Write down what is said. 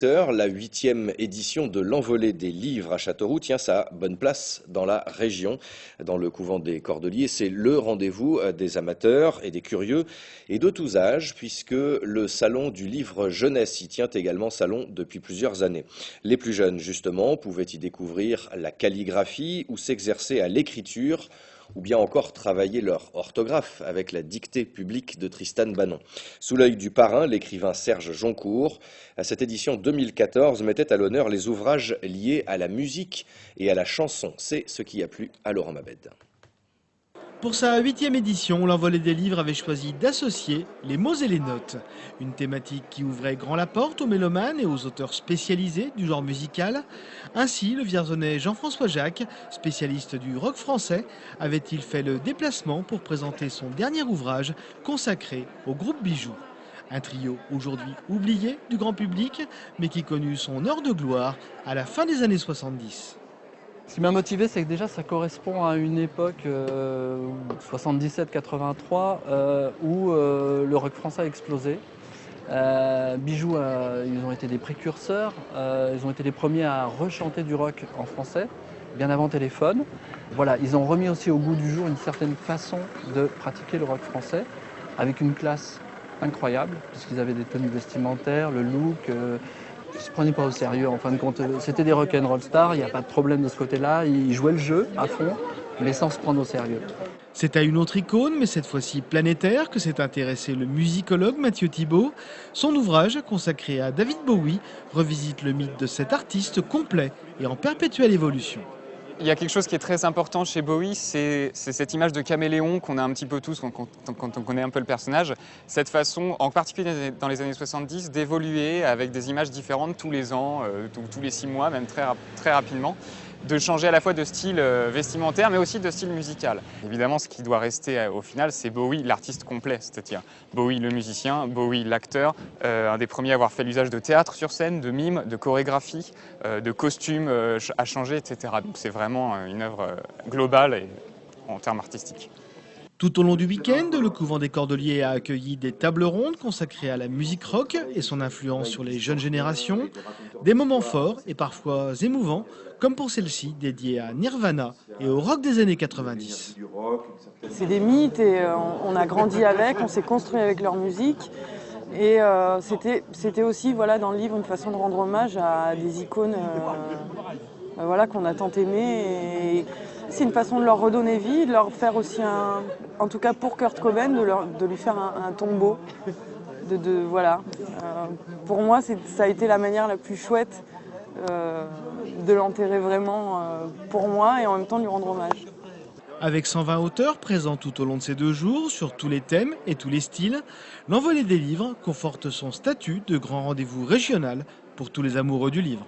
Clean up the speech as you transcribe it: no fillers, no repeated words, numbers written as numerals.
La 8e édition de l'Envolée des livres à Châteauroux tient sa bonne place dans la région, dans le couvent des Cordeliers. C'est le rendez-vous des amateurs et des curieux et de tous âges, puisque le salon du livre jeunesse y tient également salon depuis plusieurs années. Les plus jeunes, justement, pouvaient y découvrir la calligraphie ou s'exercer à l'écriture, ou bien encore travailler leur orthographe avec la dictée publique de Tristan Banon. Sous l'œil du parrain, l'écrivain Serge Joncourt, cette édition 2014 mettait à l'honneur les ouvrages liés à la musique et à la chanson. C'est ce qui a plu à Laurent Mabed. Pour sa 8e édition, l'Envolée des livres avait choisi d'associer les mots et les notes. Une thématique qui ouvrait grand la porte aux mélomanes et aux auteurs spécialisés du genre musical. Ainsi, le Vierzonais Jean-François Jacques, spécialiste du rock français, avait-il fait le déplacement pour présenter son dernier ouvrage consacré au groupe Bijoux. Un trio aujourd'hui oublié du grand public, mais qui connut son heure de gloire à la fin des années 70. Ce qui m'a motivé, c'est que déjà ça correspond à une époque 77-83 où le rock français a explosé. Bijoux, ils ont été des précurseurs, ils ont été les premiers à rechanter du rock en français, bien avant Téléphone. Voilà, ils ont remis aussi au goût du jour une certaine façon de pratiquer le rock français, avec une classe incroyable, puisqu'ils avaient des tenues vestimentaires, le look. Ils ne se prenaient pas au sérieux, en fin de compte. C'était des rock'n'roll stars, il n'y a pas de problème de ce côté-là. Ils jouaient le jeu à fond, mais sans se prendre au sérieux. C'est à une autre icône, mais cette fois-ci planétaire, que s'est intéressé le musicologue Mathieu Thibault. Son ouvrage, consacré à David Bowie, revisite le mythe de cet artiste complet et en perpétuelle évolution. Il y a quelque chose qui est très important chez Bowie, c'est cette image de caméléon qu'on a un petit peu tous quand on connaît un peu le personnage. Cette façon, en particulier dans les années 70, d'évoluer avec des images différentes tous les ans, tous les 6 mois, même très rapidement. De changer à la fois de style vestimentaire, mais aussi de style musical. Évidemment, ce qui doit rester au final, c'est Bowie, l'artiste complet, c'est-à-dire Bowie le musicien, Bowie l'acteur, un des premiers à avoir fait l'usage de théâtre sur scène, de mime, de chorégraphie, de costumes à changer, etc. Donc c'est vraiment une œuvre globale et, en termes artistiques. Tout au long du week-end, le couvent des Cordeliers a accueilli des tables rondes consacrées à la musique rock et son influence sur les jeunes générations. Des moments forts et parfois émouvants, comme pour celle-ci dédiée à Nirvana et au rock des années 90. C'est des mythes et on a grandi avec, on s'est construit avec leur musique. Et c'était aussi dans le livre une façon de rendre hommage à des icônes qu'on a tant aimées. Et c'est une façon de leur redonner vie, de leur faire aussi en tout cas pour Kurt Cobain, de lui faire un tombeau. Pour moi, ça a été la manière la plus chouette de l'enterrer vraiment pour moi et en même temps de lui rendre hommage. Avec 120 auteurs présents tout au long de ces 2 jours, sur tous les thèmes et tous les styles, l'Envolée des livres conforte son statut de grand rendez-vous régional pour tous les amoureux du livre.